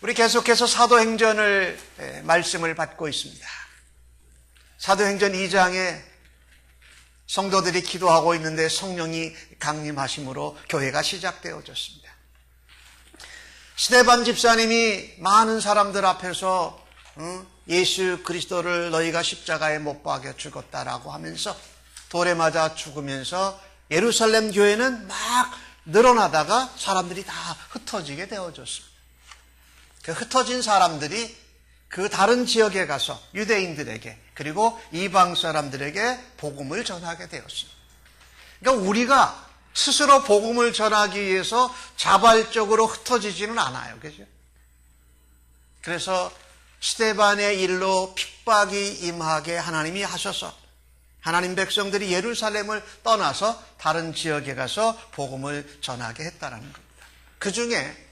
우리 계속해서 사도행전을 말씀을 받고 있습니다. 사도행전 2장에 성도들이 기도하고 있는데 성령이 강림하심으로 교회가 시작되어졌습니다. 스데반 집사님이 많은 사람들 앞에서 예수 그리스도를 너희가 십자가에 못 박여 죽었다라고 하면서 돌에 맞아 죽으면서 예루살렘 교회는 막 늘어나다가 사람들이 다 흩어지게 되어졌습니다. 그 흩어진 사람들이 그 다른 지역에 가서 유대인들에게 그리고 이방 사람들에게 복음을 전하게 되었습니다. 그러니까 우리가 스스로 복음을 전하기 위해서 자발적으로 흩어지지는 않아요. 그죠? 그래서 스데반의 일로 핍박이 임하게 하나님이 하셔서 하나님 백성들이 예루살렘을 떠나서 다른 지역에 가서 복음을 전하게 했다는 겁니다. 그 중에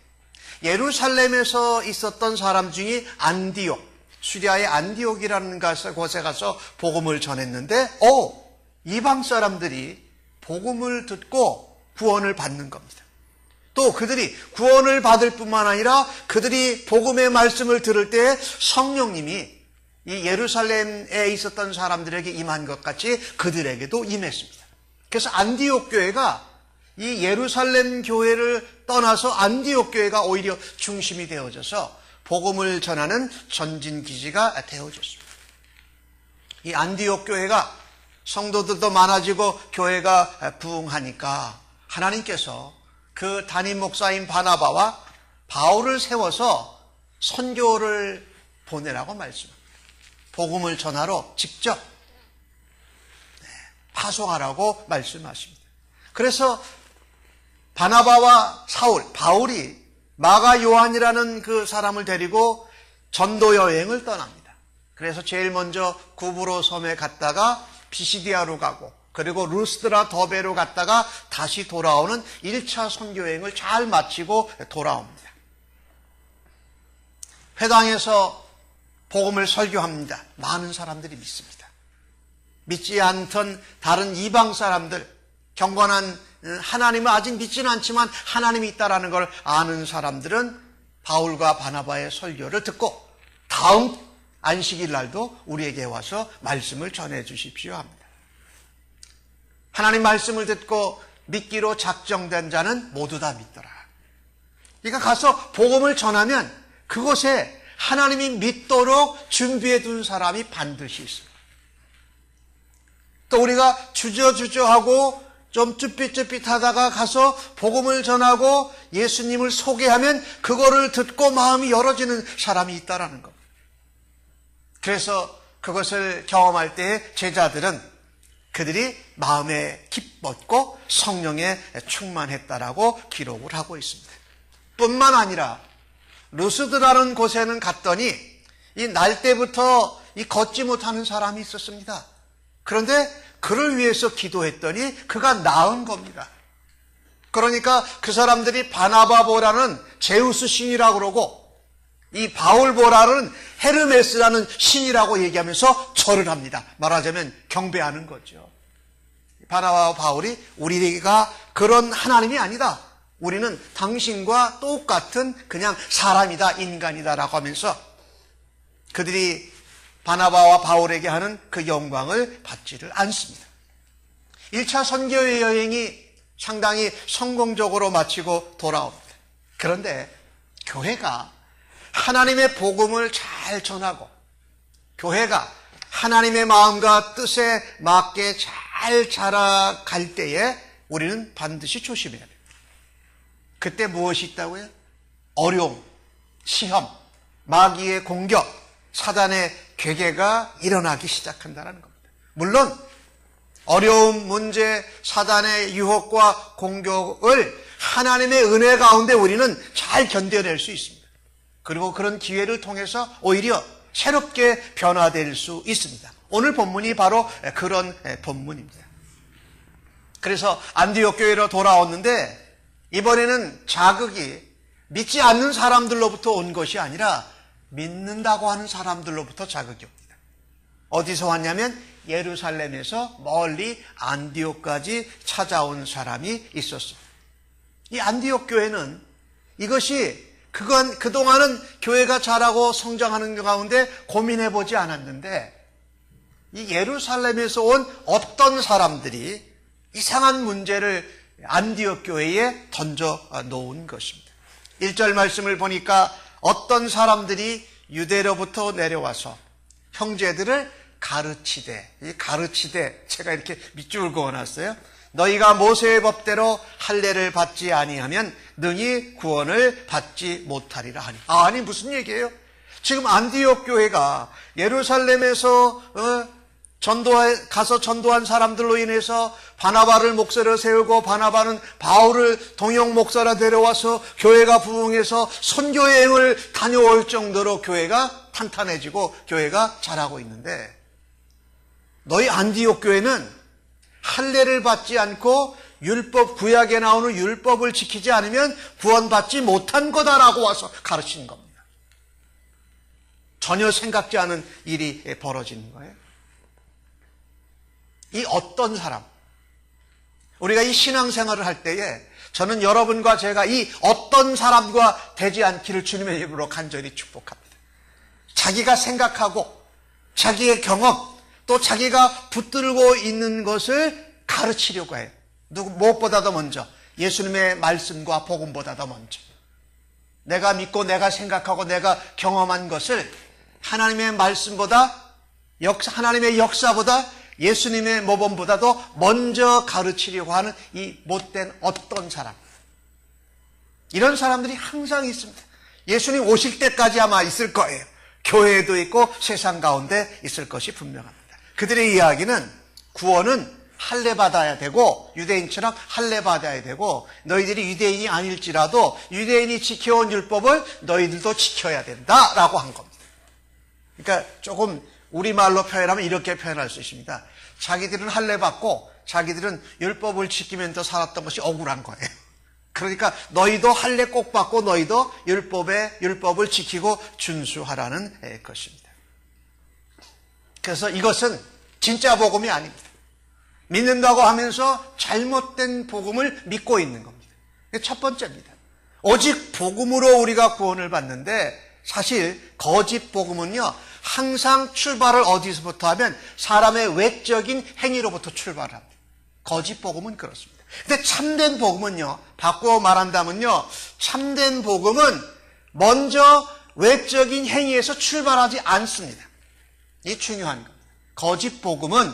예루살렘에서 있었던 사람 중에 안디옥, 시리아의 안디옥이라는 곳에 가서 복음을 전했는데 이방 사람들이 복음을 듣고 구원을 받는 겁니다. 또 그들이 구원을 받을 뿐만 아니라 그들이 복음의 말씀을 들을 때 성령님이 이 예루살렘에 있었던 사람들에게 임한 것 같이 그들에게도 임했습니다. 그래서 안디옥 교회가 이 예루살렘 교회를 떠나서 안디옥 교회가 오히려 중심이 되어져서 복음을 전하는 전진기지가 되어졌습니다. 이 안디옥 교회가 성도들도 많아지고 교회가 부흥하니까 하나님께서 그 담임 목사인 바나바와 바울을 세워서 선교를 보내라고 말씀합니다. 복음을 전하러 직접 파송하라고 말씀하십니다. 그래서 바나바와 바울이 마가 요한이라는 그 사람을 데리고 전도 여행을 떠납니다. 그래서 제일 먼저 구브로 섬에 갔다가 비시디아로 가고 그리고 루스드라 더베로 갔다가 다시 돌아오는 1차 선교여행을 잘 마치고 돌아옵니다. 회당에서 복음을 설교합니다. 많은 사람들이 믿습니다. 믿지 않던 다른 이방 사람들, 경건한 하나님을 아직 믿지는 않지만 하나님이 있다는 걸 아는 사람들은 바울과 바나바의 설교를 듣고 다음 안식일 날도 우리에게 와서 말씀을 전해 주십시오 합니다. 하나님 말씀을 듣고 믿기로 작정된 자는 모두 다 믿더라. 그러니까 가서 복음을 전하면 그곳에 하나님이 믿도록 준비해 둔 사람이 반드시 있어요. 또 우리가 주저주저하고 좀 쭈삣쭈삣하다가 가서 복음을 전하고 예수님을 소개하면 그거를 듣고 마음이 열어지는 사람이 있다라는 겁니다. 그래서 그것을 경험할 때 제자들은 그들이 마음에 기뻤고 성령에 충만했다라고 기록을 하고 있습니다. 뿐만 아니라 루스드라는 곳에는 갔더니 이 날 때부터 이 걷지 못하는 사람이 있었습니다. 그런데 그를 위해서 기도했더니 그가 나은 겁니다. 그러니까 그 사람들이 바나바보라는 제우스 신이라고 그러고 이 바울보라는 헤르메스라는 신이라고 얘기하면서 절을 합니다. 말하자면 경배하는 거죠. 바나바와 바울이 우리가 그런 하나님이 아니다. 우리는 당신과 똑같은 그냥 사람이다, 인간이다라고 하면서 그들이 바나바와 바울에게 하는 그 영광을 받지를 않습니다. 1차 선교 여행이 상당히 성공적으로 마치고 돌아옵니다. 그런데 교회가 하나님의 복음을 잘 전하고 교회가 하나님의 마음과 뜻에 맞게 잘 자라갈 때에 우리는 반드시 조심해야 됩니다. 그때 무엇이 있다고요? 어려움, 시험, 마귀의 공격, 사단의 괴계가 일어나기 시작한다는 겁니다. 물론 어려움, 문제, 사단의 유혹과 공격을 하나님의 은혜 가운데 우리는 잘 견뎌낼 수 있습니다. 그리고 그런 기회를 통해서 오히려 새롭게 변화될 수 있습니다. 오늘 본문이 바로 그런 본문입니다. 그래서 안디옥 교회로 돌아왔는데 이번에는 자극이 믿지 않는 사람들로부터 온 것이 아니라 믿는다고 하는 사람들로부터 자극이 옵니다. 어디서 왔냐면 예루살렘에서 멀리 안디옥까지 찾아온 사람이 있었습니다. 이 안디옥 교회는 이것이 그동안은 교회가 자라고 성장하는 가운데 고민해보지 않았는데, 이 예루살렘에서 온 어떤 사람들이 이상한 문제를 안디옥 교회에 던져 놓은 것입니다. 1절 말씀을 보니까 어떤 사람들이 유대로부터 내려와서 형제들을 가르치되, 이 가르치되 제가 이렇게 밑줄 그어놨어요. 너희가 모세의 법대로 할례를 받지 아니하면 능히 구원을 받지 못하리라 하니. 아니 무슨 얘기예요? 지금 안디옥 교회가 예루살렘에서 가서 전도한 사람들로 인해서 바나바를 목사로 세우고, 바나바는 바울을 동역 목사로 데려와서 교회가 부흥해서 선교 여행을 다녀올 정도로 교회가 탄탄해지고 교회가 자라고 있는데, 너희 안디옥 교회는 할례를 받지 않고 율법, 구약에 나오는 율법을 지키지 않으면 구원받지 못한 거다라고 와서 가르치는 겁니다. 전혀 생각지 않은 일이 벌어지는 거예요. 이 어떤 사람, 우리가 이 신앙생활을 할 때에 저는 여러분과 제가 이 어떤 사람과 되지 않기를 주님의 이름으로 간절히 축복합니다. 자기가 생각하고 자기의 경험, 또 자기가 붙들고 있는 것을 가르치려고 해요. 무엇보다도 먼저 예수님의 말씀과 복음보다도 먼저 내가 믿고 내가 생각하고 내가 경험한 것을 하나님의 말씀보다, 하나님의 역사보다, 예수님의 모범보다도 먼저 가르치려고 하는 이 못된 어떤 사람, 이런 사람들이 항상 있습니다. 예수님 오실 때까지 아마 있을 거예요. 교회에도 있고 세상 가운데 있을 것이 분명합니다. 그들의 이야기는 구원은 할례 받아야 되고, 유대인처럼 할례 받아야 되고, 너희들이 유대인이 아닐지라도 유대인이 지켜온 율법을 너희들도 지켜야 된다라고 한 겁니다. 그러니까 조금 우리말로 표현하면 이렇게 표현할 수 있습니다. 자기들은 할례 받고 자기들은 율법을 지키면서 살았던 것이 억울한 거예요. 그러니까 너희도 할례 꼭 받고 너희도 율법을 지키고 준수하라는 것입니다. 그래서 이것은 진짜 복음이 아닙니다. 믿는다고 하면서 잘못된 복음을 믿고 있는 겁니다. 첫 번째입니다. 오직 복음으로 우리가 구원을 받는데, 사실 거짓 복음은요, 항상 출발을 어디서부터 하면 사람의 외적인 행위로부터 출발을 합니다. 거짓 복음은 그렇습니다. 근데 참된 복음은요, 바꾸어 말한다면요, 참된 복음은 먼저 외적인 행위에서 출발하지 않습니다. 이게 중요한 겁니다. 거짓 복음은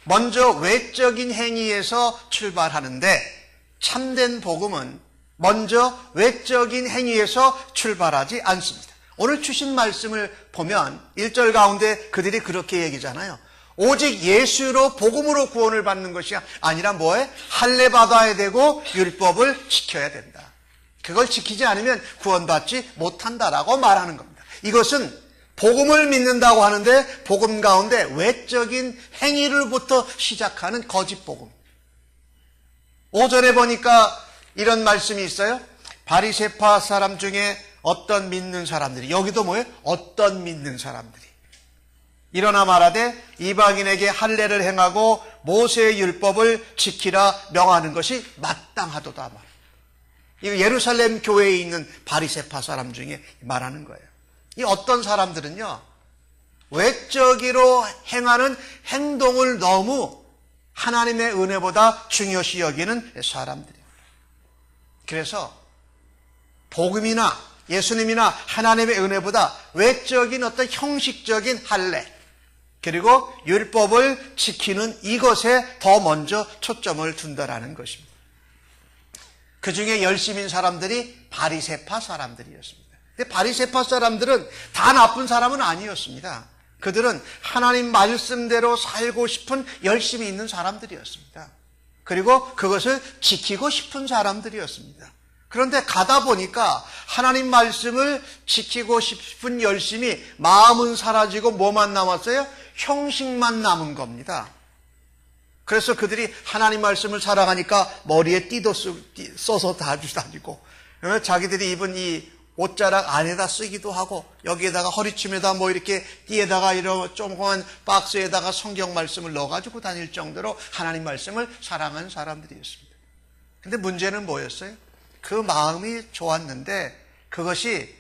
먼저 외적인 행위에서 출발하는데, 참된 복음은 먼저 외적인 행위에서 출발하지 않습니다. 오늘 주신 말씀을 보면 1절 가운데 그들이 그렇게 얘기잖아요. 오직 예수로 복음으로 구원을 받는 것이 아니라 뭐에? 할례 받아야 되고 율법을 지켜야 된다. 그걸 지키지 않으면 구원받지 못한다라고 말하는 겁니다. 이것은 복음을 믿는다고 하는데 복음 가운데 외적인 행위로부터 시작하는 거짓 복음. 5절에 보니까 이런 말씀이 있어요. 바리새파 사람 중에 어떤 믿는 사람들이, 여기도 뭐예요? 어떤 믿는 사람들이 일어나 말하되 이방인에게 할례를 행하고 모세의 율법을 지키라 명하는 것이 마땅하도다. 이거 예루살렘 교회에 있는 바리새파 사람 중에 말하는 거예요. 이 어떤 사람들은요, 외적으로 행하는 행동을 너무 하나님의 은혜보다 중요시 여기는 사람들이에요. 그래서 복음이나 예수님이나 하나님의 은혜보다 외적인 어떤 형식적인 할례, 그리고 율법을 지키는 이것에 더 먼저 초점을 둔다라는 것입니다. 그 중에 열심인 사람들이 바리새파 사람들이었습니다. 근데 바리새파 사람들은 다 나쁜 사람은 아니었습니다. 그들은 하나님 말씀대로 살고 싶은 열심히 있는 사람들이었습니다. 그리고 그것을 지키고 싶은 사람들이었습니다. 그런데 가다 보니까 하나님 말씀을 지키고 싶은 열심이 마음은 사라지고 뭐만 남았어요? 형식만 남은 겁니다. 그래서 그들이 하나님 말씀을 사랑하니까 머리에 띠도 써서 다니고, 자기들이 입은 이 옷자락 안에다 쓰기도 하고, 여기에다가 허리춤에다 뭐 이렇게 띠에다가 이런 조그만 박스에다가 성경 말씀을 넣어가지고 다닐 정도로 하나님 말씀을 사랑하는 사람들이었습니다. 근데 문제는 뭐였어요? 그 마음이 좋았는데 그것이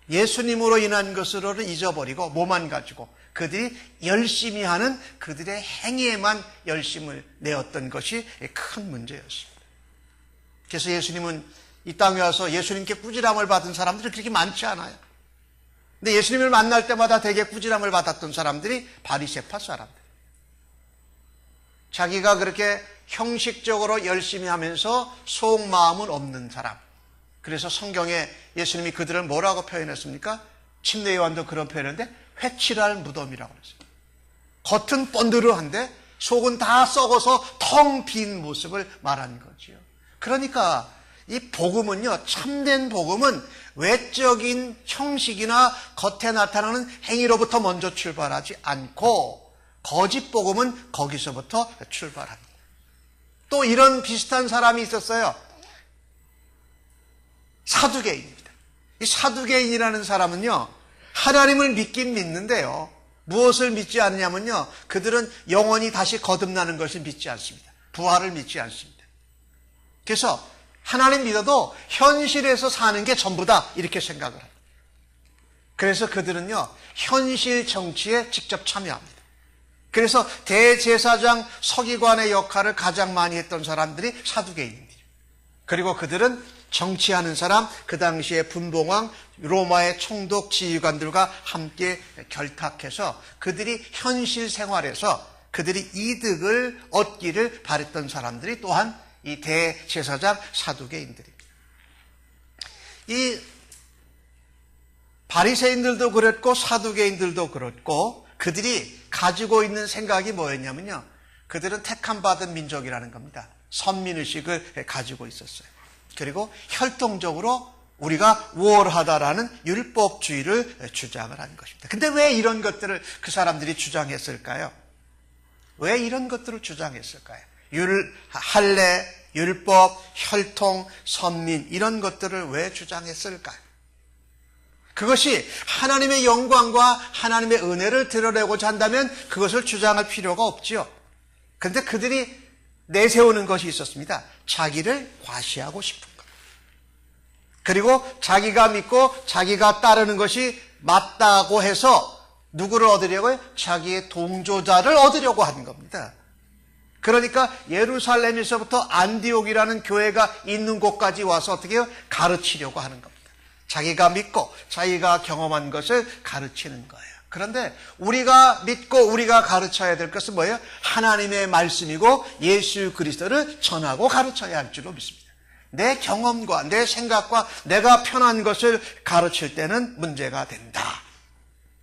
예수님으로 인한 것으로는 잊어버리고 뭐만 가지고 그들이 열심히 하는 그들의 행위에만 열심을 내었던 것이 큰 문제였습니다. 그래서 예수님은 이 땅에 와서 예수님께 꾸지람을 받은 사람들이 그렇게 많지 않아요. 근데 예수님을 만날 때마다 대개 꾸지람을 받았던 사람들이 바리새파 사람들. 자기가 그렇게 형식적으로 열심히 하면서 속마음은 없는 사람. 그래서 성경에 예수님이 그들을 뭐라고 표현했습니까? 침례 요한도 그런 표현인데 회칠할 무덤이라고 그랬어요. 겉은 번드르한데 속은 다 썩어서 텅 빈 모습을 말한 거지요. 그러니까 이 복음은요, 참된 복음은 외적인 형식이나 겉에 나타나는 행위로부터 먼저 출발하지 않고 거짓 복음은 거기서부터 출발합니다. 또 이런 비슷한 사람이 있었어요. 사두개인입니다. 이 사두개인이라는 사람은요, 하나님을 믿긴 믿는데요, 무엇을 믿지 않느냐면요, 그들은 영원히 다시 거듭나는 것을 믿지 않습니다. 부활을 믿지 않습니다. 그래서 하나님 믿어도 현실에서 사는 게 전부다 이렇게 생각을 합니다. 그래서 그들은요, 현실 정치에 직접 참여합니다. 그래서 대제사장 서기관의 역할을 가장 많이 했던 사람들이 사두개인들이에요. 그리고 그들은 정치하는 사람, 그 당시에 분봉왕 로마의 총독 지휘관들과 함께 결탁해서 그들이 현실 생활에서 그들이 이득을 얻기를 바랬던 사람들이 또한 이 대제사장 사두개인들입니다. 이 바리새인들도 그랬고 사두개인들도 그렇고 그들이 가지고 있는 생각이 뭐였냐면요, 그들은 택함 받은 민족이라는 겁니다. 선민의식을 가지고 있었어요. 그리고 혈통적으로 우리가 우월하다라는 율법주의를 주장을 한 것입니다. 근데 왜 이런 것들을 그 사람들이 주장했을까요? 왜 이런 것들을 주장했을까요? 할례, 율법, 혈통, 선민 이런 것들을 왜 주장했을까요? 그것이 하나님의 영광과 하나님의 은혜를 드러내고자 한다면 그것을 주장할 필요가 없지요. 그런데 그들이 내세우는 것이 있었습니다. 자기를 과시하고 싶은 것. 그리고 자기가 믿고 자기가 따르는 것이 맞다고 해서 누구를 얻으려고요? 자기의 동조자를 얻으려고 하는 겁니다. 그러니까 예루살렘에서부터 안디옥이라는 교회가 있는 곳까지 와서 어떻게 해요? 가르치려고 하는 겁니다. 자기가 믿고 자기가 경험한 것을 가르치는 거예요. 그런데 우리가 믿고 우리가 가르쳐야 될 것은 뭐예요? 하나님의 말씀이고 예수 그리스도를 전하고 가르쳐야 할 줄로 믿습니다. 내 경험과 내 생각과 내가 편한 것을 가르칠 때는 문제가 된다.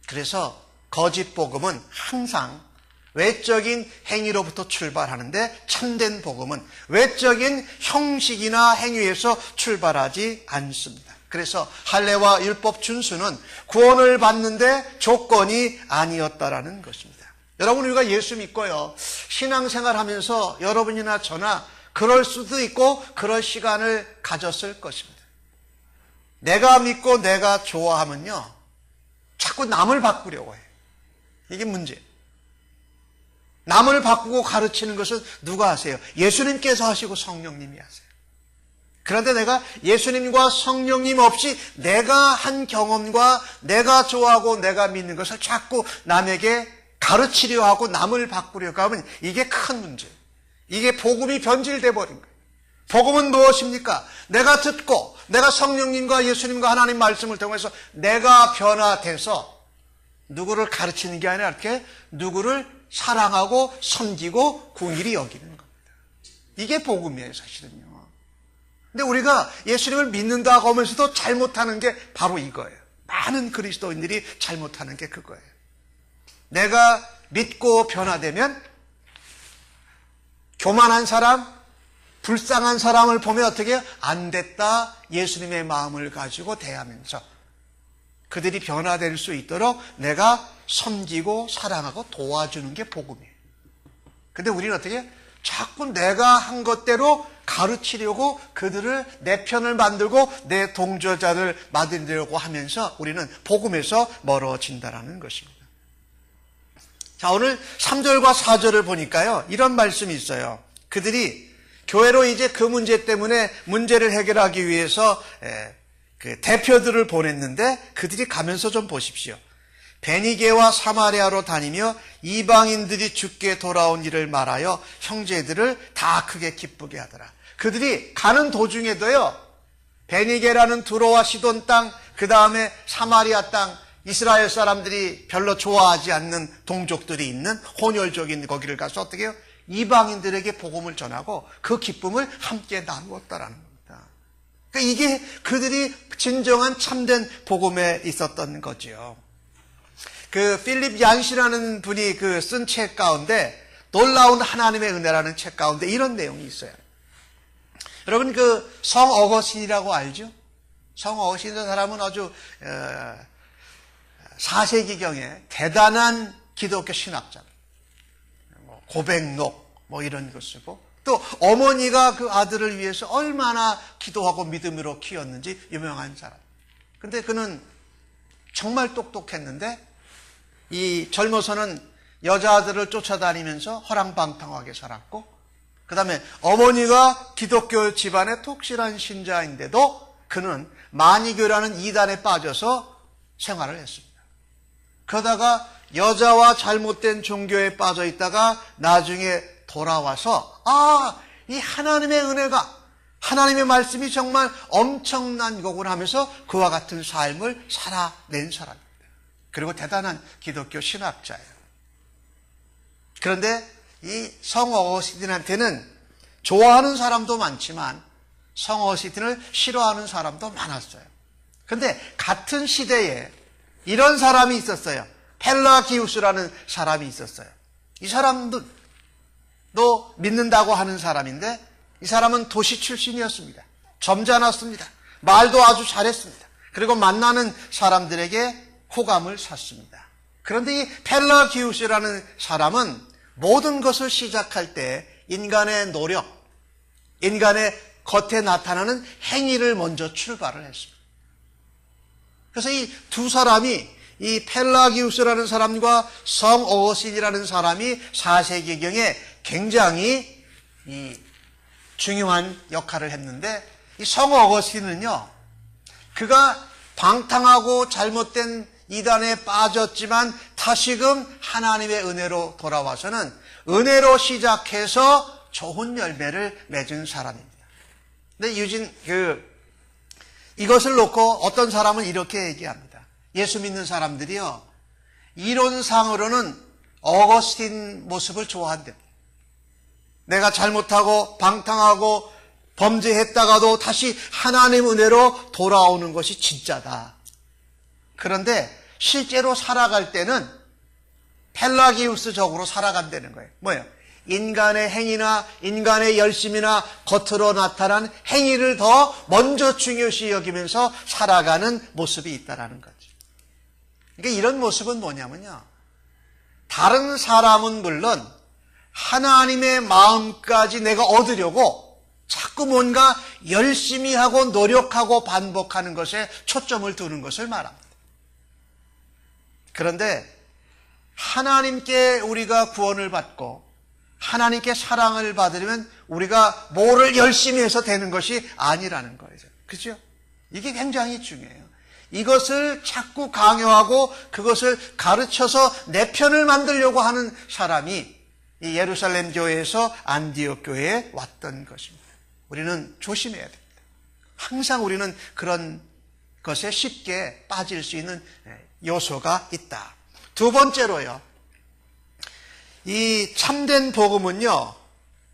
그래서 거짓 복음은 항상 외적인 행위로부터 출발하는데 참된 복음은 외적인 형식이나 행위에서 출발하지 않습니다. 그래서 할례와 율법 준수는 구원을 받는데 조건이 아니었다라는 것입니다. 여러분, 우리가 예수 믿고요, 신앙생활 하면서 여러분이나 저나 그럴 수도 있고 그럴 시간을 가졌을 것입니다. 내가 믿고 내가 좋아하면요, 자꾸 남을 바꾸려고 해요. 이게 문제예요. 남을 바꾸고 가르치는 것은 누가 하세요? 예수님께서 하시고 성령님이 하세요. 그런데 내가 예수님과 성령님 없이 내가 한 경험과 내가 좋아하고 내가 믿는 것을 자꾸 남에게 가르치려 하고 남을 바꾸려고 하면 이게 큰 문제예요. 이게 복음이 변질돼 버린 거예요. 복음은 무엇입니까? 내가 듣고 내가 성령님과 예수님과 하나님 말씀을 통해서 내가 변화돼서 누구를 가르치는 게 아니라 이렇게 누구를 사랑하고 섬기고 궁일이 여기는 겁니다. 이게 복음이에요, 사실은요. 근데 우리가 예수님을 믿는다고 하면서도 잘못하는 게 바로 이거예요. 많은 그리스도인들이 잘못하는 게 그거예요. 내가 믿고 변화되면 교만한 사람, 불쌍한 사람을 보면 어떻게 해요? 안 됐다, 예수님의 마음을 가지고 대하면서 그들이 변화될 수 있도록 내가 섬기고 사랑하고 도와주는 게 복음이에요. 근데 우리는 어떻게 해요? 자꾸 내가 한 것대로 가르치려고 그들을 내 편을 만들고 내 동조자를 만들려고 하면서 우리는 복음에서 멀어진다라는 것입니다. 자, 오늘 3절과 4절을 보니까요, 이런 말씀이 있어요. 그들이 교회로 이제 그 문제 때문에 문제를 해결하기 위해서 그 대표들을 보냈는데 그들이 가면서 좀 보십시오. 베니게와 사마리아로 다니며 이방인들이 주께 돌아온 일을 말하여 형제들을 다 크게 기쁘게 하더라. 그들이 가는 도중에도요, 베니게라는 두로와 시돈 땅, 그 다음에 사마리아 땅, 이스라엘 사람들이 별로 좋아하지 않는 동족들이 있는 혼혈족인 거기를 가서 어떻게 해요? 이방인들에게 복음을 전하고 그 기쁨을 함께 나누었다라는 겁니다. 그러니까 이게 그들이 진정한 참된 복음에 있었던 거죠. 그 필립 얀시라는 분이 그 쓴 책 가운데 놀라운 하나님의 은혜라는 책 가운데 이런 내용이 있어요. 여러분 그 성 어거스틴이라고 알죠? 성 어거스틴이라는 사람은 아주 4세기경에 대단한 기독교 신학자입니다. 고백록 뭐 이런 거 쓰고 또 어머니가 그 아들을 위해서 얼마나 기도하고 믿음으로 키웠는지 유명한 사람. 근데 그는 정말 똑똑했는데 이 젊어서는 여자아들을 쫓아다니면서 허랑방탕하게 살았고 그 다음에 어머니가 기독교 집안의 독실한 신자인데도 그는 마니교라는 이단에 빠져서 생활을 했습니다. 그러다가 여자와 잘못된 종교에 빠져 있다가 나중에 돌아와서 이 하나님의 은혜가 하나님의 말씀이 정말 엄청난 거구나 하면서 그와 같은 삶을 살아낸 사람입니다. 그리고 대단한 기독교 신학자예요. 그런데 이 성 어거스틴한테는 좋아하는 사람도 많지만 성 어거스틴을 싫어하는 사람도 많았어요. 그런데 같은 시대에 이런 사람이 있었어요. 펠라기우스라는 사람이 있었어요. 이 사람도 믿는다고 하는 사람인데 이 사람은 도시 출신이었습니다. 점잖았습니다. 말도 아주 잘했습니다. 그리고 만나는 사람들에게 호감을 샀습니다. 그런데 이 펠라기우스라는 사람은 모든 것을 시작할 때 인간의 노력, 인간의 겉에 나타나는 행위를 먼저 출발을 했습니다. 그래서 이 두 사람이 이 펠라기우스라는 사람과 성 어거스틴이라는 사람이 4세기경에 굉장히 이 중요한 역할을 했는데 이 성 어거스틴은요, 그가 방탕하고 잘못된 이단에 빠졌지만 다시금 하나님의 은혜로 돌아와서는 은혜로 시작해서 좋은 열매를 맺은 사람입니다. 근데 이것을 놓고 어떤 사람은 이렇게 얘기합니다. 예수 믿는 사람들이요, 이론상으로는 어거스틴 모습을 좋아한대요. 내가 잘못하고 방탕하고 범죄했다가도 다시 하나님 은혜로 돌아오는 것이 진짜다. 그런데 실제로 살아갈 때는 펠라기우스적으로 살아간다는 거예요. 뭐예요? 인간의 행위나 인간의 열심이나 겉으로 나타난 행위를 더 먼저 중요시 여기면서 살아가는 모습이 있다는 거죠. 그러니까 이런 모습은 뭐냐면요, 다른 사람은 물론 하나님의 마음까지 내가 얻으려고 자꾸 뭔가 열심히 하고 노력하고 반복하는 것에 초점을 두는 것을 말합니다. 그런데 하나님께 우리가 구원을 받고 하나님께 사랑을 받으려면 우리가 뭐를 열심히 해서 되는 것이 아니라는 거죠. 그렇죠? 이게 굉장히 중요해요. 이것을 자꾸 강요하고 그것을 가르쳐서 내 편을 만들려고 하는 사람이 이 예루살렘 교회에서 안디옥 교회에 왔던 것입니다. 우리는 조심해야 됩니다. 항상 우리는 그런 것에 쉽게 빠질 수 있는 요소가 있다. 두 번째로요, 이 참된 복음은요,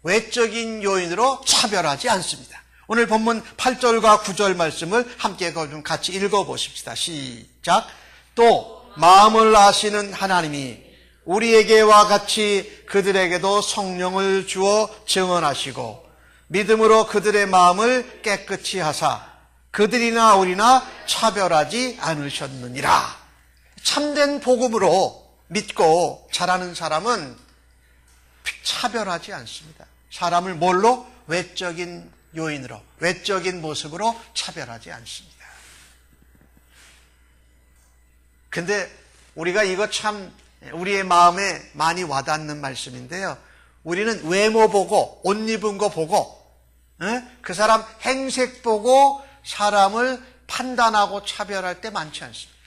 외적인 요인으로 차별하지 않습니다. 오늘 본문 8절과 9절 말씀을 함께 좀 같이 읽어보십시다. 시작. 또 마음을 아시는 하나님이 우리에게와 같이 그들에게도 성령을 주어 증언하시고 믿음으로 그들의 마음을 깨끗이 하사 그들이나 우리나 차별하지 않으셨느니라. 참된 복음으로 믿고 자라는 사람은 차별하지 않습니다. 사람을 뭘로? 외적인 요인으로, 외적인 모습으로 차별하지 않습니다. 근데 우리가 이거 참 우리의 마음에 많이 와닿는 말씀인데요. 우리는 외모 보고, 옷 입은 거 보고, 그 사람 행색 보고 사람을 판단하고 차별할 때 많지 않습니다.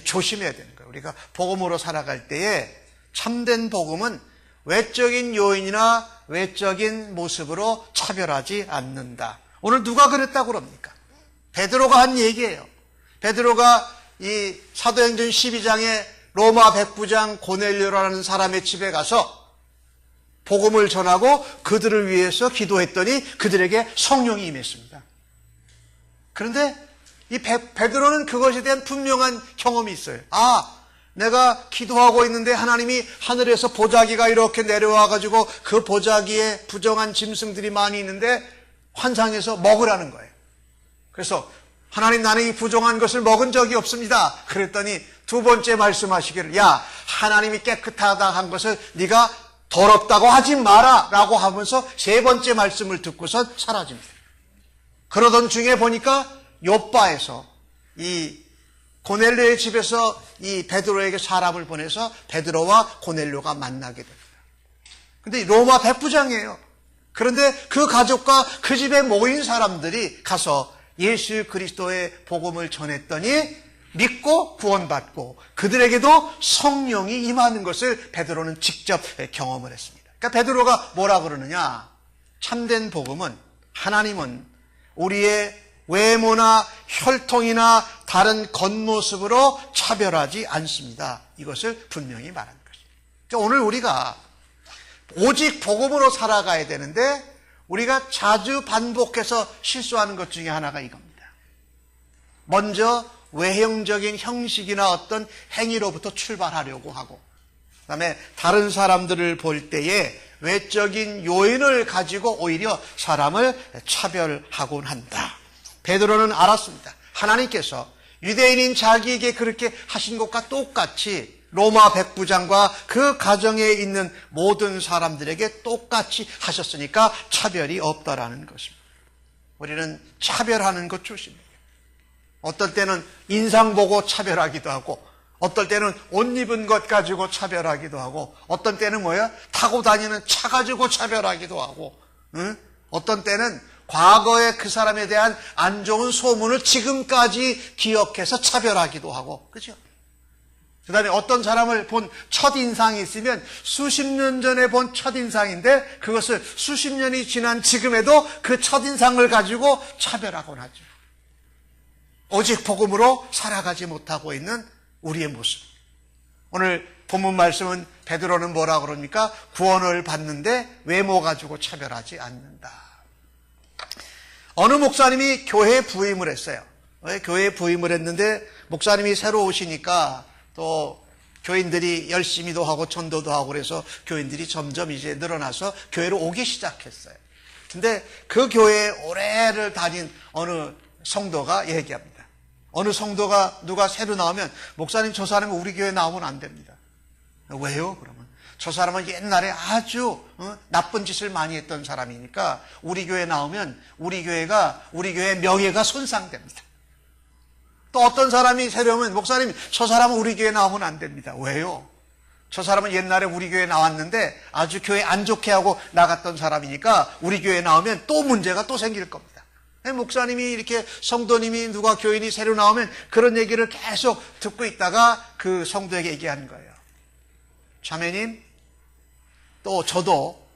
조심해야 되는 거예요. 우리가 복음으로 살아갈 때에 참된 복음은 외적인 요인이나 외적인 모습으로 차별하지 않는다. 오늘 누가 그랬다고 그럽니까? 베드로가 한 얘기예요. 베드로가 이 사도행전 12장에 로마 백부장 고넬료라는 사람의 집에 가서 복음을 전하고 그들을 위해서 기도했더니 그들에게 성령이 임했습니다. 그런데 이 베드로는 그것에 대한 분명한 경험이 있어요. 내가 기도하고 있는데 하나님이 하늘에서 보자기가 이렇게 내려와가지고 그 보자기에 부정한 짐승들이 많이 있는데 환상에서 먹으라는 거예요. 그래서 하나님, 나는 이 부정한 것을 먹은 적이 없습니다. 그랬더니 두 번째 말씀하시기를, 하나님이 깨끗하다 한 것을 네가 더럽다고 하지 마라 라고 하면서 세 번째 말씀을 듣고선 사라집니다. 그러던 중에 보니까 요빠에서 이 고넬료의 집에서 이 베드로에게 사람을 보내서 베드로와 고넬료가 만나게 됩니다. 근데 로마 백부장이에요. 그런데 그 가족과 그 집에 모인 사람들이 가서 예수 그리스도의 복음을 전했더니 믿고 구원받고 그들에게도 성령이 임하는 것을 베드로는 직접 경험을 했습니다. 그러니까 베드로가 뭐라 그러느냐? 참된 복음은, 하나님은 우리의 외모나 혈통이나 다른 겉모습으로 차별하지 않습니다. 이것을 분명히 말하는 것입니다. 그러니까 오늘 우리가 오직 복음으로 살아가야 되는데 우리가 자주 반복해서 실수하는 것 중에 하나가 이겁니다. 먼저 외형적인 형식이나 어떤 행위로부터 출발하려고 하고, 그 다음에 다른 사람들을 볼 때에 외적인 요인을 가지고 오히려 사람을 차별하곤 한다. 베드로는 알았습니다. 하나님께서 유대인인 자기에게 그렇게 하신 것과 똑같이 로마 백부장과 그 가정에 있는 모든 사람들에게 똑같이 하셨으니까 차별이 없다라는 것입니다. 우리는 차별하는 것 조심해요. 어떨 때는 인상 보고 차별하기도 하고, 어떨 때는 옷 입은 것 가지고 차별하기도 하고, 어떤 때는 타고 다니는 차 가지고 차별하기도 하고, 어떤 때는 과거에 그 사람에 대한 안 좋은 소문을 지금까지 기억해서 차별하기도 하고, 그죠? 그 다음에 어떤 사람을 본 첫인상이 있으면 수십 년 전에 본 첫인상인데 그것을 수십 년이 지난 지금에도 그 첫인상을 가지고 차별하곤 하죠. 오직 복음으로 살아가지 못하고 있는 우리의 모습. 오늘 본문 말씀은 베드로는 뭐라고 그럽니까? 구원을 받는데 외모 가지고 차별하지 않는다. 어느 목사님이 교회에 부임을 했어요. 교회에 부임을 했는데 목사님이 새로 오시니까 또 교인들이 열심히도 하고 전도도 하고 그래서 교인들이 점점 이제 늘어나서 교회로 오기 시작했어요. 근데 그 교회에 오래를 다닌 어느 성도가 얘기합니다. 어느 성도가 누가 새로 나오면 목사님, 저 사람이 우리 교회에 나오면 안 됩니다. 왜요? 그러면 저 사람은 옛날에 아주 나쁜 짓을 많이 했던 사람이니까 우리 교회에 나오면 우리 교회의 명예가 손상됩니다. 또 어떤 사람이 새로 오면 목사님, 저 사람은 우리 교회에 나오면 안 됩니다. 왜요? 저 사람은 옛날에 우리 교회에 나왔는데 아주 교회 안 좋게 하고 나갔던 사람이니까 우리 교회에 나오면 또 문제가 또 생길 겁니다. 목사님이 이렇게 성도님이 누가 교인이 새로 나오면 그런 얘기를 계속 듣고 있다가 그 성도에게 얘기하는 거예요. 자매님, 또 저도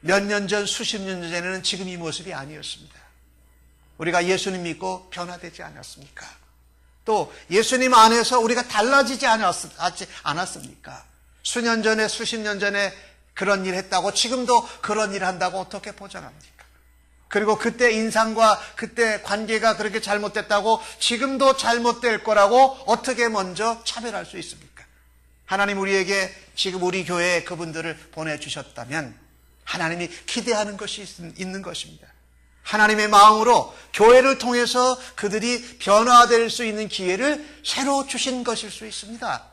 몇 년 전, 수십 년 전에는 지금 이 모습이 아니었습니다. 우리가 예수님 믿고 변화되지 않았습니까? 또 예수님 안에서 우리가 달라지지 않았습니까? 수년 전에, 수십 년 전에 그런 일 했다고 지금도 그런 일 한다고 어떻게 보장합니까? 그리고 그때 인상과 그때 관계가 그렇게 잘못됐다고 지금도 잘못될 거라고 어떻게 먼저 차별할 수 있습니까? 하나님 우리에게 지금 우리 교회에 그분들을 보내주셨다면 하나님이 기대하는 것이 있는 것입니다. 하나님의 마음으로 교회를 통해서 그들이 변화될 수 있는 기회를 새로 주신 것일 수 있습니다.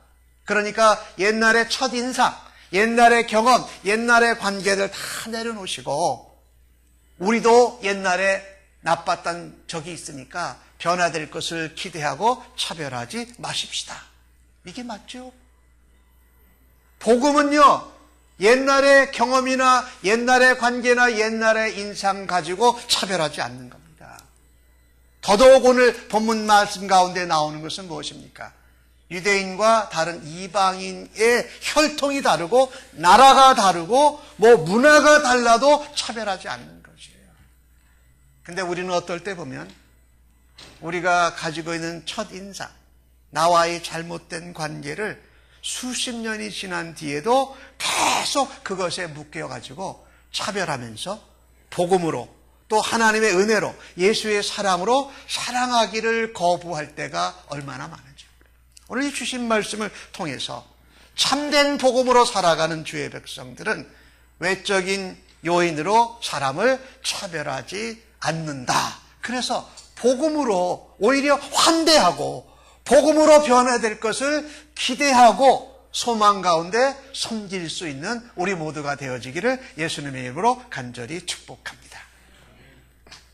그러니까 옛날의 첫인상, 옛날의 경험, 옛날의 관계를 다 내려놓으시고 우리도 옛날에 나빴던 적이 있으니까 변화될 것을 기대하고 차별하지 마십시다. 이게 맞죠? 복음은요, 옛날의 경험이나 옛날의 관계나 옛날의 인상 가지고 차별하지 않는 겁니다. 더더욱 오늘 본문 말씀 가운데 나오는 것은 무엇입니까? 유대인과 다른 이방인의 혈통이 다르고 나라가 다르고 문화가 달라도 차별하지 않는 것이에요. 근데 우리는 어떨 때 보면 우리가 가지고 있는 첫인상, 나와의 잘못된 관계를 수십 년이 지난 뒤에도 계속 그것에 묶여가지고 차별하면서 복음으로 또 하나님의 은혜로 예수의 사랑으로 사랑하기를 거부할 때가 얼마나 많은지. 오늘 이 주신 말씀을 통해서 참된 복음으로 살아가는 주의 백성들은 외적인 요인으로 사람을 차별하지 않는다. 그래서 복음으로 오히려 환대하고 복음으로 변화될 것을 기대하고 소망 가운데 섬길 수 있는 우리 모두가 되어지기를 예수님의 이름으로 간절히 축복합니다.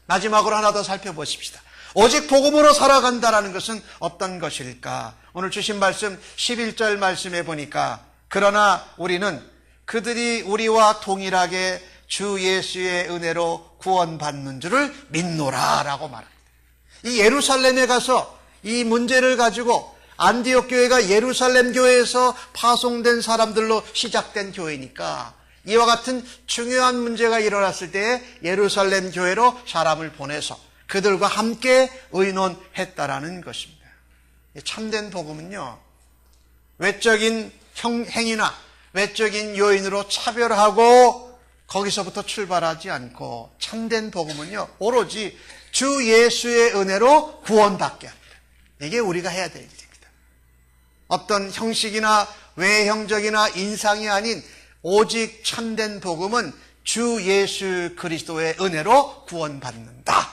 마지막으로 하나 더 살펴보십시다. 오직 복음으로 살아간다는 것은 어떤 것일까? 오늘 주신 말씀 11절 말씀에 보니까 그러나 우리는 그들이 우리와 동일하게 주 예수의 은혜로 구원받는 줄을 믿노라 라고 말합니다. 이 예루살렘에 가서 이 문제를 가지고 안디옥 교회가 예루살렘 교회에서 파송된 사람들로 시작된 교회니까 이와 같은 중요한 문제가 일어났을 때 예루살렘 교회로 사람을 보내서 그들과 함께 의논했다라는 것입니다. 참된 복음은요, 외적인 행위나 외적인 요인으로 차별하고 거기서부터 출발하지 않고 참된 복음은요, 오로지 주 예수의 은혜로 구원받게 합니다. 이게 우리가 해야 될 일입니다. 어떤 형식이나 외형적이나 인상이 아닌 오직 참된 복음은 주 예수 그리스도의 은혜로 구원받는다.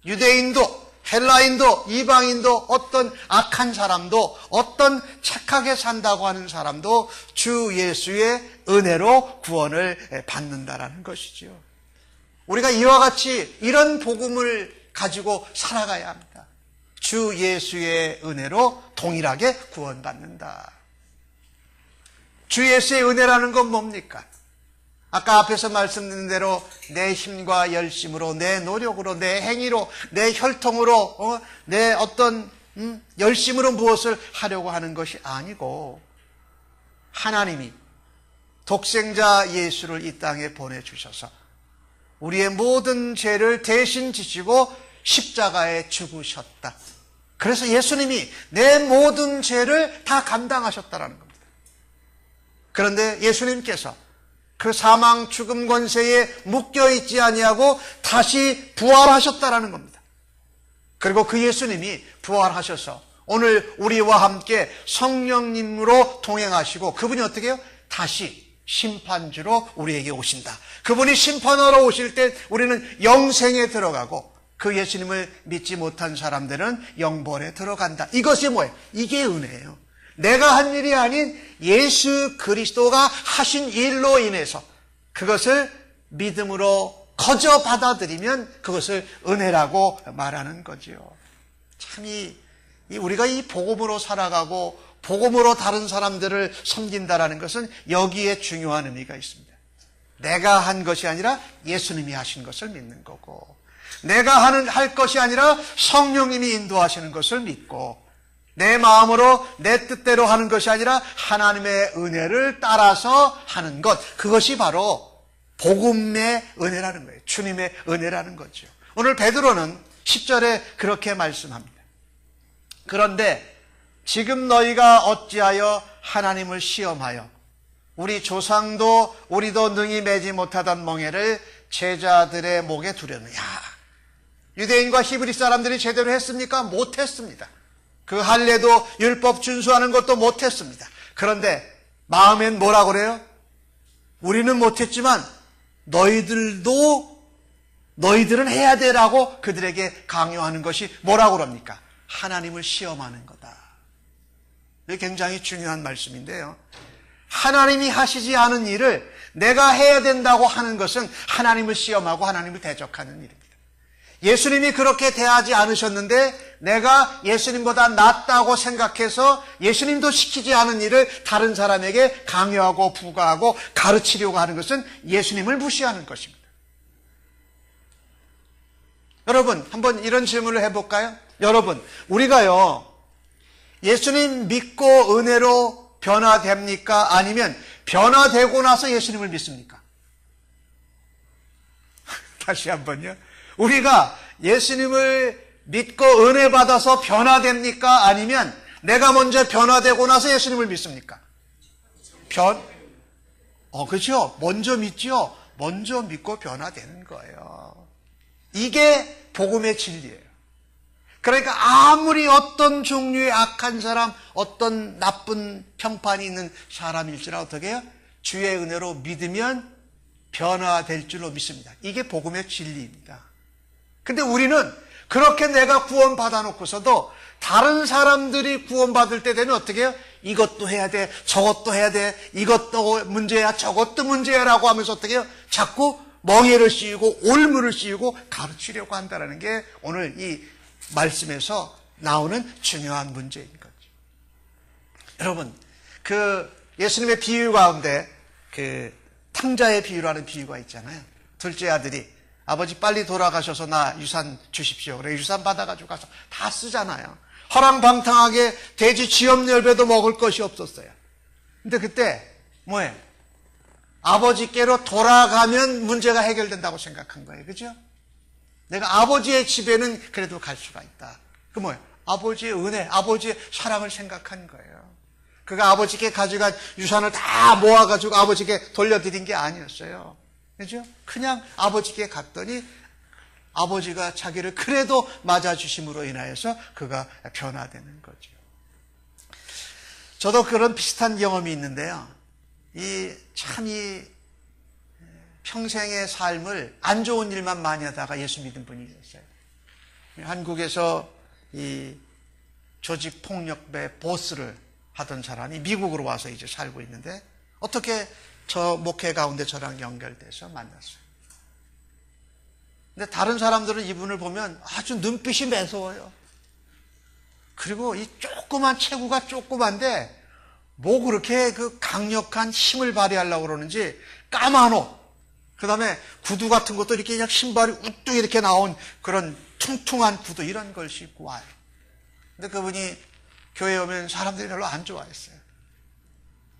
유대인도 헬라인도 이방인도 어떤 악한 사람도 어떤 착하게 산다고 하는 사람도 주 예수의 은혜로 구원을 받는다라는 것이죠. 우리가 이와 같이 이런 복음을 가지고 살아가야 합니다. 주 예수의 은혜로 동일하게 구원받는다. 주 예수의 은혜라는 건 뭡니까? 아까 앞에서 말씀드린 대로 내 힘과 열심으로, 내 노력으로, 내 행위로, 내 혈통으로, 내 어떤 열심으로 무엇을 하려고 하는 것이 아니고 하나님이 독생자 예수를 이 땅에 보내주셔서 우리의 모든 죄를 대신 지시고 십자가에 죽으셨다. 그래서 예수님이 내 모든 죄를 다 감당하셨다라는 겁니다. 그런데 예수님께서 그 사망 죽음 권세에 묶여있지 아니하고 다시 부활하셨다라는 겁니다. 그리고 그 예수님이 부활하셔서 오늘 우리와 함께 성령님으로 동행하시고 그분이 어떻게 해요? 다시 심판주로 우리에게 오신다. 그분이 심판하러 오실 때 우리는 영생에 들어가고 그 예수님을 믿지 못한 사람들은 영벌에 들어간다. 이것이 뭐예요? 이게 은혜예요. 내가 한 일이 아닌 예수 그리스도가 하신 일로 인해서 그것을 믿음으로 거저 받아들이면 그것을 은혜라고 말하는 거지요. 참 우리가 이 복음으로 살아가고 복음으로 다른 사람들을 섬긴다라는 것은 여기에 중요한 의미가 있습니다. 내가 한 것이 아니라 예수님이 하신 것을 믿는 거고 내가 할 것이 아니라 성령님이 인도하시는 것을 믿고 내 마음으로 내 뜻대로 하는 것이 아니라 하나님의 은혜를 따라서 하는 것, 그것이 바로 복음의 은혜라는 거예요. 주님의 은혜라는 거죠. 오늘 베드로는 10절에 그렇게 말씀합니다. 그런데 지금 너희가 어찌하여 하나님을 시험하여 우리 조상도 우리도 능히 매지 못하던 멍에를 제자들의 목에 두려느냐. 유대인과 히브리 사람들이 제대로 했습니까? 못했습니다. 그 할례도 율법 준수하는 것도 못했습니다. 그런데 마음엔 뭐라고 그래요? 우리는 못했지만 너희들은 해야 되라고 그들에게 강요하는 것이 뭐라고 그럽니까? 하나님을 시험하는 거다. 이게 굉장히 중요한 말씀인데요. 하나님이 하시지 않은 일을 내가 해야 된다고 하는 것은 하나님을 시험하고 하나님을 대적하는 일입니다. 예수님이 그렇게 대하지 않으셨는데 내가 예수님보다 낫다고 생각해서 예수님도 시키지 않은 일을 다른 사람에게 강요하고 부과하고 가르치려고 하는 것은 예수님을 무시하는 것입니다. 여러분, 한번 이런 질문을 해볼까요? 여러분, 우리가요, 예수님 믿고 은혜로 변화됩니까? 아니면 변화되고 나서 예수님을 믿습니까? 다시 한번요. 우리가 예수님을 믿고 은혜 받아서 변화됩니까? 아니면 내가 먼저 변화되고 나서 예수님을 믿습니까? 그렇죠. 먼저 믿죠. 먼저 믿고 변화되는 거예요. 이게 복음의 진리예요. 그러니까 아무리 어떤 종류의 악한 사람, 어떤 나쁜 평판이 있는 사람일지라 어떻게 해요? 주의 은혜로 믿으면 변화될 줄로 믿습니다. 이게 복음의 진리입니다. 근데 우리는 그렇게 내가 구원 받아놓고서도 다른 사람들이 구원받을 때 되면 어떻게 해요? 이것도 해야 돼, 저것도 해야 돼, 이것도 문제야, 저것도 문제야 라고 하면서 어떻게 해요? 자꾸 멍에를 씌우고 올무를 씌우고 가르치려고 한다는 게 오늘 이 말씀에서 나오는 중요한 문제인 거죠. 여러분, 예수님의 비유 가운데 탕자의 비유라는 비유가 있잖아요. 둘째 아들이 아버지 빨리 돌아가셔서 나 유산 주십시오. 그래 유산 받아가지고 가서 다 쓰잖아요. 허랑방탕하게 돼지 지엄열배도 먹을 것이 없었어요. 근데 그때 뭐예요? 아버지께로 돌아가면 문제가 해결된다고 생각한 거예요. 그죠? 내가 아버지의 집에는 그래도 갈 수가 있다. 그 뭐예요? 아버지의 은혜, 아버지의 사랑을 생각한 거예요. 그가 아버지께 가져간 유산을 다 모아가지고 아버지께 돌려드린 게 아니었어요. 그죠? 그냥 아버지께 갔더니 아버지가 자기를 그래도 맞아주심으로 인하여서 그가 변화되는 거죠. 저도 그런 비슷한 경험이 있는데요. 이 평생의 삶을 안 좋은 일만 많이 하다가 예수 믿은 분이 있었어요. 한국에서 이 조직폭력배 보스를 하던 사람이 미국으로 와서 이제 살고 있는데 어떻게 저 목회 가운데 저랑 연결돼서 만났어요. 근데 다른 사람들은 이분을 보면 아주 눈빛이 매서워요. 그리고 이 조그만 체구가 조그만데 뭐 그렇게 강력한 힘을 발휘하려고 그러는지 까만 옷, 그 다음에 구두 같은 것도 이렇게 그냥 신발이 우뚝 이렇게 나온 그런 퉁퉁한 구두 이런 걸 신고 와요. 근데 그분이 교회에 오면 사람들이 별로 안 좋아했어요.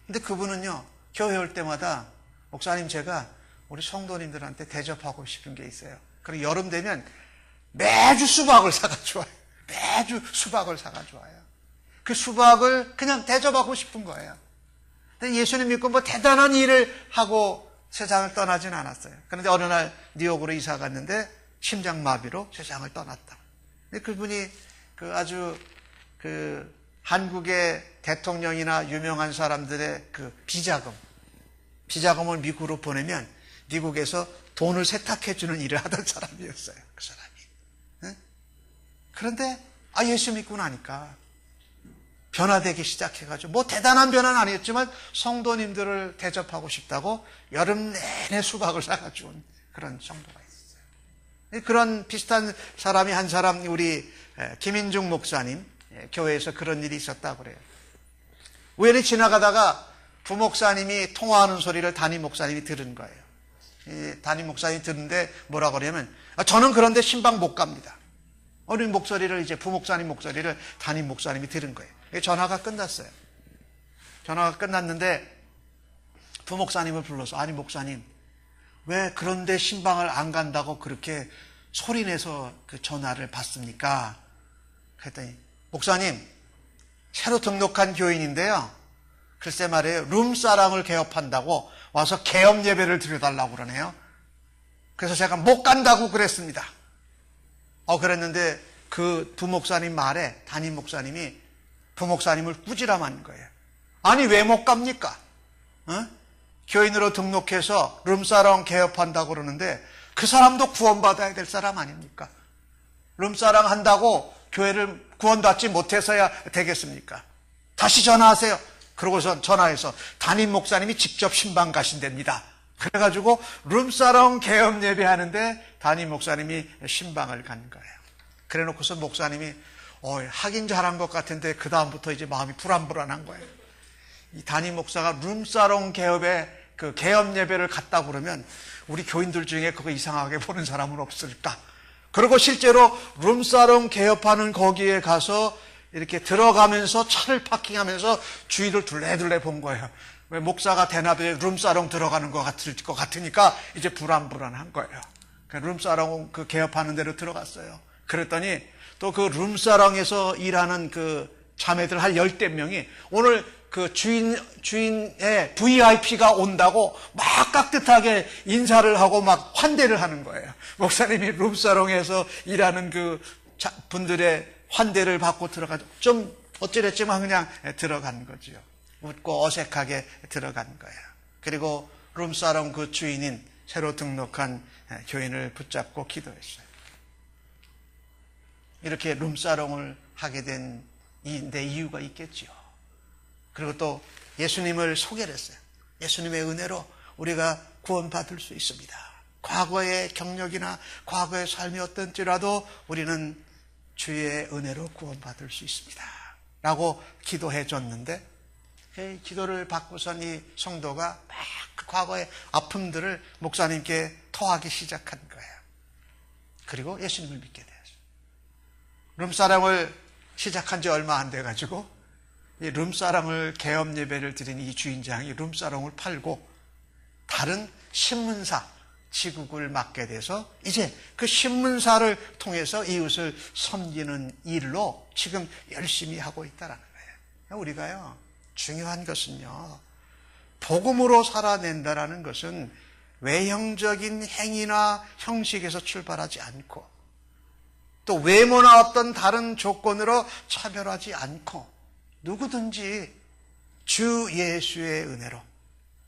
근데 그분은요, 교회 올 때마다 목사님 제가 우리 성도님들한테 대접하고 싶은 게 있어요. 그리고 여름 되면 매주 수박을 사가지고 와요. 매주 수박을 사가지고 와요. 그 수박을 그냥 대접하고 싶은 거예요. 근데 예수님 믿고 뭐 대단한 일을 하고 세상을 떠나진 않았어요. 그런데 어느 날 뉴욕으로 이사 갔는데 심장마비로 세상을 떠났다. 근데 그분이 아주 한국의 대통령이나 유명한 사람들의 비자금을 미국으로 보내면 미국에서 돈을 세탁해주는 일을 하던 사람이었어요. 그 사람이. 네? 그런데 예수 믿고 나니까 변화되기 시작해가지고 뭐 대단한 변화는 아니었지만 성도님들을 대접하고 싶다고 여름 내내 수박을 사가지고 온 그런 정도가 있었어요. 그런 비슷한 사람이 한 사람 우리 김인중 목사님 교회에서 그런 일이 있었다고 그래요. 우연히 지나가다가 부목사님이 통화하는 소리를 담임 목사님이 들은 거예요. 담임 목사님이 듣는데 뭐라고 그러냐면 저는 그런데 신방 못 갑니다. 어느 목소리를 이제 부목사님 목소리를 담임 목사님이 들은 거예요. 전화가 끝났어요. 전화가 끝났는데 부목사님을 불러서 아니 목사님 왜 그런데 신방을 안 간다고 그렇게 소리내서 그 전화를 받습니까? 그랬더니 목사님 새로 등록한 교인인데요. 글쎄 말이에요. 룸사랑을 개업한다고 와서 개업 예배를 드려달라고 그러네요. 그래서 제가 못 간다고 그랬습니다. 그랬는데 그 부목사님 말에 담임 목사님이 부목사님을 꾸지람한 거예요. 아니 왜 못 갑니까? 교인으로 등록해서 룸사랑 개업한다고 그러는데 그 사람도 구원받아야 될 사람 아닙니까? 룸사랑 한다고 교회를 구원받지 못해서야 되겠습니까? 다시 전화하세요. 그러고서 전화해서 담임 목사님이 직접 신방 가신답니다. 그래가지고 룸사롱 개업 예배하는데 담임 목사님이 신방을 간 거예요. 그래놓고서 목사님이 하긴 잘한 것 같은데 그 다음부터 이제 마음이 불안불안한 거예요. 이 담임 목사가 룸사롱 개업에 개업 예배를 갔다고 그러면 우리 교인들 중에 그거 이상하게 보는 사람은 없을까? 그리고 실제로 룸사롱 개업하는 거기에 가서 이렇게 들어가면서 차를 파킹하면서 주위를 둘레둘레 본 거예요. 왜 목사가 대낮에 룸사롱 들어가는 것 같으니까 이제 불안한 거예요. 룸사롱 그 개업하는 데로 들어갔어요. 그랬더니 또 그 룸사롱에서 일하는 그 자매들 한 10대 명이 오늘 그 주인의 VIP가 온다고 막 깍듯하게 인사를 하고 막 환대를 하는 거예요. 목사님이 룸사롱에서 일하는 그 분들의 환대를 받고 들어가죠. 좀 어찌됐지만 그냥 들어간 거지요. 웃고 어색하게 들어간 거예요. 그리고 룸사롱 그 주인인 새로 등록한 교인을 붙잡고 기도했어요. 이렇게 룸사롱을 하게 된 내 이유가 있겠지요. 그리고 또 예수님을 소개를 했어요. 예수님의 은혜로 우리가 구원받을 수 있습니다. 과거의 경력이나 과거의 삶이 어떤지라도 우리는 주의 은혜로 구원받을 수 있습니다. 라고 기도해 줬는데 그 기도를 받고선 이 성도가 막 그 과거의 아픔들을 목사님께 토하기 시작한 거예요. 그리고 예수님을 믿게 되었어요. 룸사랑을 시작한 지 얼마 안 돼가지고 이 룸사롱을 개업 예배를 드린 이 주인장이 룸사롱을 팔고 다른 신문사 지국을 맡게 돼서 이제 그 신문사를 통해서 이웃을 섬기는 일로 지금 열심히 하고 있다는 거예요. 우리가요, 중요한 것은요, 복음으로 살아낸다라는 것은 외형적인 행위나 형식에서 출발하지 않고 또 외모나 어떤 다른 조건으로 차별하지 않고 누구든지 주 예수의 은혜로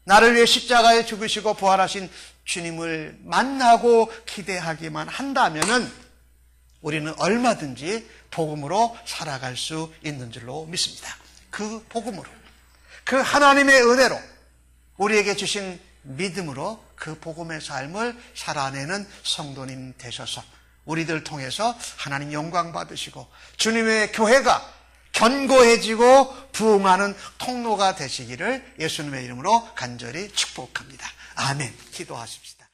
나를 위해 십자가에 죽으시고 부활하신 주님을 만나고 기대하기만 한다면은 우리는 얼마든지 복음으로 살아갈 수 있는 줄로 믿습니다. 그 복음으로, 그 하나님의 은혜로 우리에게 주신 믿음으로 그 복음의 삶을 살아내는 성도님 되셔서 우리들 통해서 하나님 영광 받으시고 주님의 교회가 견고해지고 부흥하는 통로가 되시기를 예수님의 이름으로 간절히 축복합니다. 아멘. 기도하십시다.